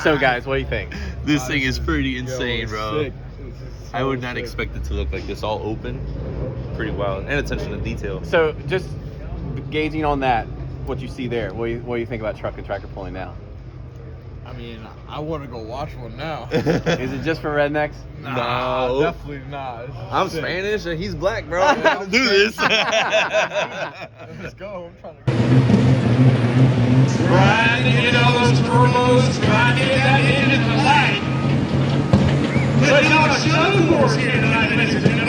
So guys, what do you think? This thing is pretty insane, bro. Sick. I would not expect it to look like this, all open. Pretty wild, and attention to detail. So just gauging on that, what you see there, what do you think about truck and tractor pulling now? I mean, I want to go watch one now. Is it just for rednecks? Nah, No. definitely not. It's I'm sick. Spanish and he's black, bro. We gotta do this. Let's go. I'm trying to go. Trying to get all those turbos, trying to get that engine to light. Putting on a show for us here tonight, ladies and gentlemen.